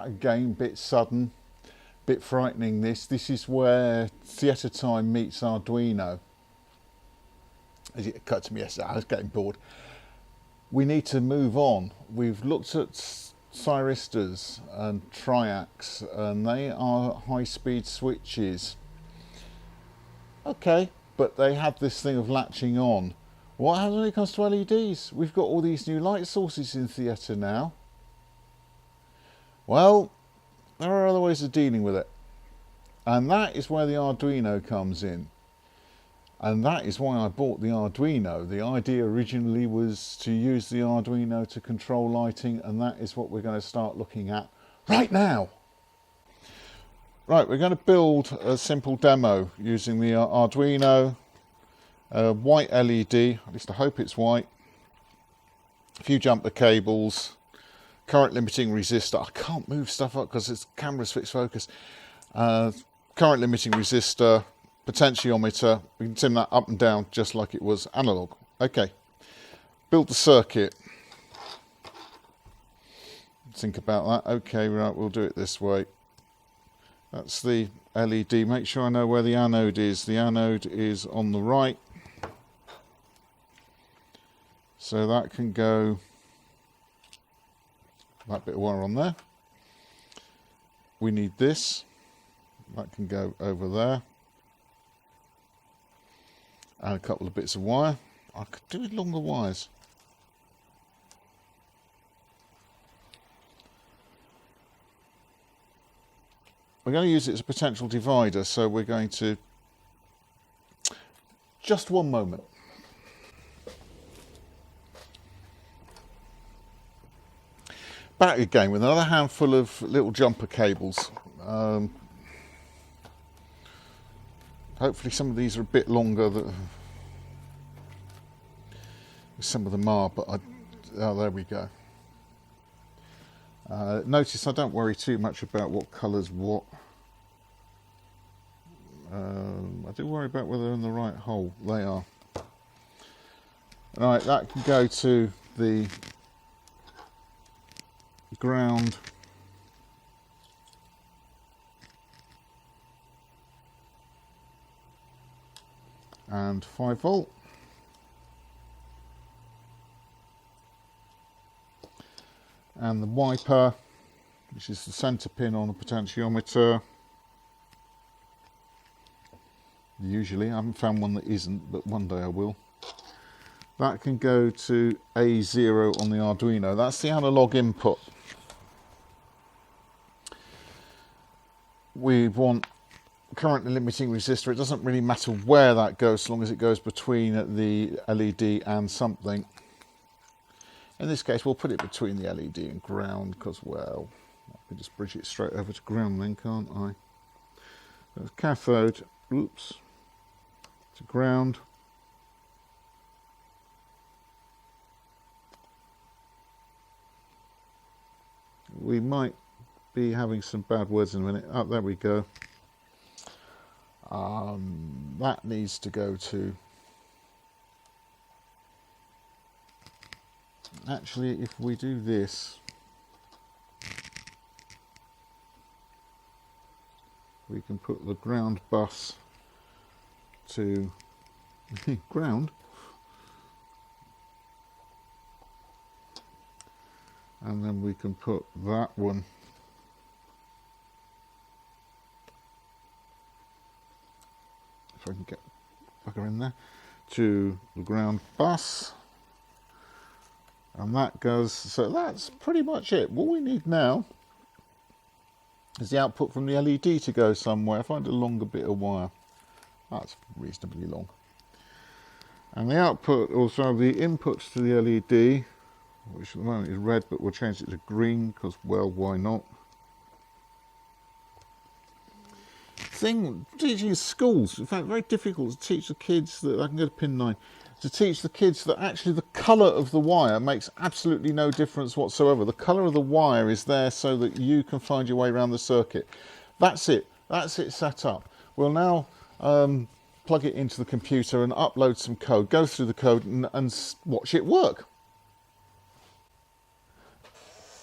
again, bit sudden, bit frightening. This is where theatre time meets Arduino. As it occurred to me yesterday, I was getting bored. We need to move on. We've looked at thyristor and triacs, and they are high-speed switches. Okay, but they have this thing of latching on. What happens when it comes to LEDs? We've got all these new light sources in theatre now. Well, there are other ways of dealing with it. And that is where the Arduino comes in. And that is why I bought the Arduino. The idea originally was to use the Arduino to control lighting, and that is what we're going to start looking at right now. Right, we're going to build a simple demo using the Arduino, a white LED, at least I hope it's white, a few jumper cables, current limiting resistor. I can't move stuff up because the camera's fixed focus. Current limiting resistor, potentiometer. We can trim that up and down just like it was analog. Okay, build the circuit. Think about that. Okay, right, we'll do it this way. That's the LED. Make sure I know where the anode is. The anode is on the right. So that can go, that bit of wire on there. We need this. That can go over there. And a couple of bits of wire. I could do with longer wires. We're going to use it as a potential divider, so we're going to, just one moment. Back again with another handful of little jumper cables. Hopefully some of these are a bit longer than some of them are, but oh, there we go. Notice I don't worry too much about what colours what. I do worry about whether they're in the right hole. They are. Right, that can go to the ground. And 5 volt. And the wiper, which is the centre pin on the potentiometer. Usually, I haven't found one that isn't, but one day I will. That can go to A0 on the Arduino. That's the analog input. We want current limiting resistor. It doesn't really matter where that goes, as long as it goes between the LED and something. In this case, we'll put it between the LED and ground, because, well, I can just bridge it straight over to ground then, can't I? So cathode, oops, to ground. We might be having some bad words in a minute. Oh, there we go. That needs to go to... Actually, if we do this, we can put the ground bus to ground, and then we can put that one if I can get bugger in there to the ground bus. And that goes, so that's pretty much it. What we need now is the output from the LED to go somewhere. Find a longer bit of wire. That's reasonably long. And the output, also the inputs to the LED, which at the moment is red, but we'll change it to green because, well, why not? Teaching in schools, in fact, very difficult to teach the kids that, I can go to pin 9, to teach the kids that actually the colour of the wire makes absolutely no difference whatsoever. The colour of the wire is there so that you can find your way around the circuit. That's it set up. We'll now plug it into the computer and upload some code, go through the code and watch it work.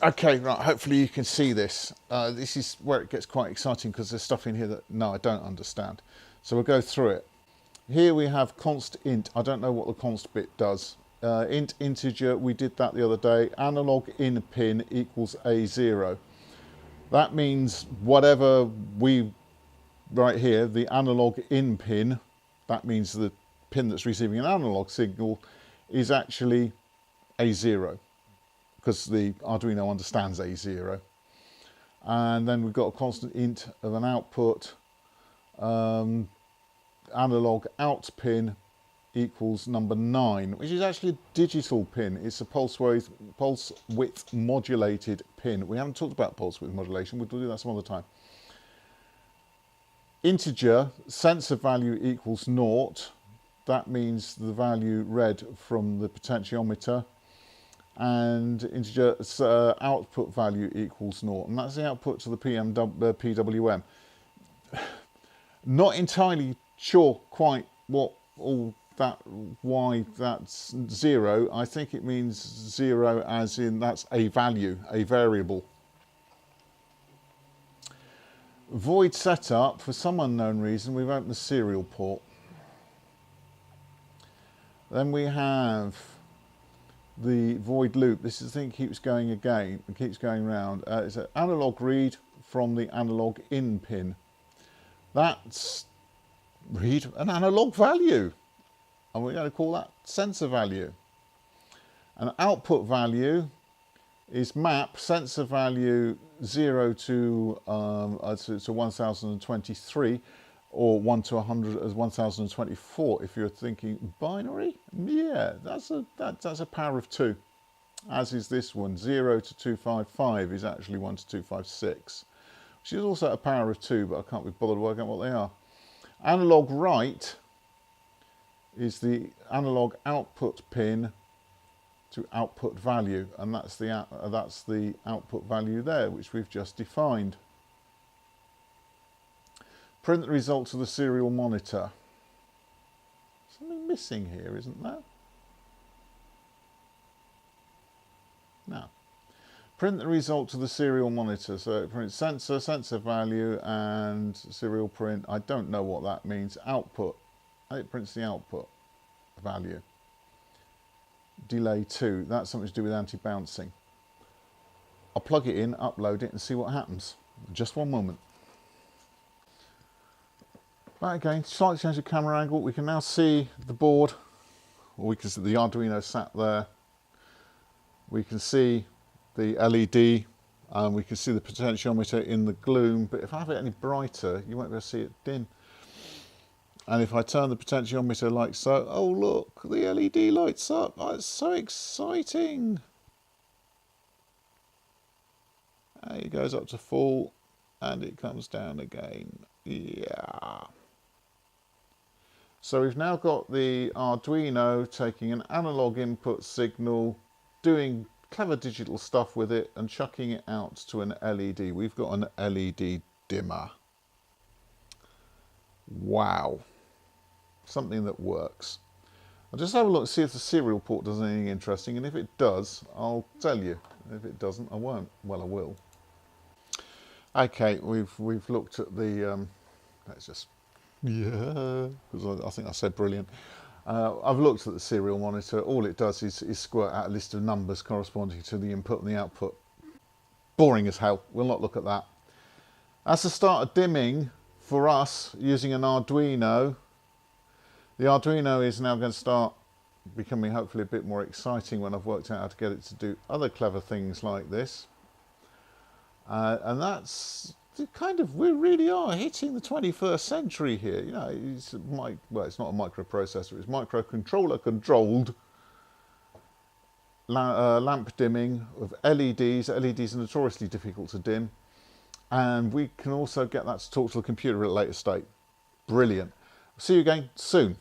Okay, right, hopefully you can see this. This is where it gets quite exciting because there's stuff in here that, no, I don't understand. So we'll go through it. Here we have const int. I don't know what the const bit does. Int integer, we did that the other day. Analog in pin equals A0. That means whatever we, right here, the analog in pin, that means the pin that's receiving an analog signal is actually A0, because the Arduino understands A0. And then we've got a constant int of an output, analog out pin equals number 9, which is actually a digital pin. It's a pulse width modulated pin. We haven't talked about pulse width modulation, we'll do that some other time. Integer, sensor value equals 0. That means the value read from the potentiometer. And integer output value equals 0, and that's the output to the PWM. Not entirely sure quite what all that, why that's 0. I think it means 0 as in that's a value, a variable. Void setup, for some unknown reason, we've opened the serial port. Then we have the void loop. This is the thing keeps going again, it keeps going round. It's an analog read from the analog in pin. That's read an analog value, and we're going to call that sensor value. An output value is map sensor value 0 to 1023, or 1 to 100 as 1024 if you're thinking binary. Yeah, that's a power of 2, as is this one. 0 to 255 is actually 1 to 256, which is also a power of 2, but I can't be bothered working out what they are. Analog write is the analog output pin to output value, and that's the output value there, which we've just defined. Print the results of the serial monitor. Something missing here, isn't there? No. Print the results of the serial monitor. So it prints sensor value, and serial print. I don't know what that means. Output. It prints the output value. Delay 2. That's something to do with anti-bouncing. I'll plug it in, upload it, and see what happens. Just one moment. Right, again, slightly change the camera angle. We can now see the board, or we can see the Arduino sat there. We can see the LED, and we can see the potentiometer in the gloom. But if I have it any brighter, you won't be able to see it dim. And if I turn the potentiometer like so, oh look, the LED lights up. Oh, it's so exciting. And it goes up to full, and it comes down again. Yeah. So we've now got the Arduino taking an analog input signal, doing clever digital stuff with it, and chucking it out to an LED. We've got an LED dimmer. Wow. Something that works. I'll just have a look, see if the serial port does anything interesting, and if it does, I'll tell you. If it doesn't, I won't. Well, I will. Okay, we've looked at the, let's just, yeah, because I think I said brilliant. I've looked at the serial monitor. All it does is squirt out a list of numbers corresponding to the input and the output. Boring as hell. We'll not look at that. That's the start of dimming for us using an Arduino. The Arduino is now going to start becoming hopefully a bit more exciting when I've worked out how to get it to do other clever things like this. And that's kind of, we really are hitting the 21st century here. You know, it's well, it's not a microprocessor, it's microcontroller controlled lamp dimming of LEDs. LEDs are notoriously difficult to dim, and we can also get that to talk to the computer at a later state. Brilliant. See you again soon.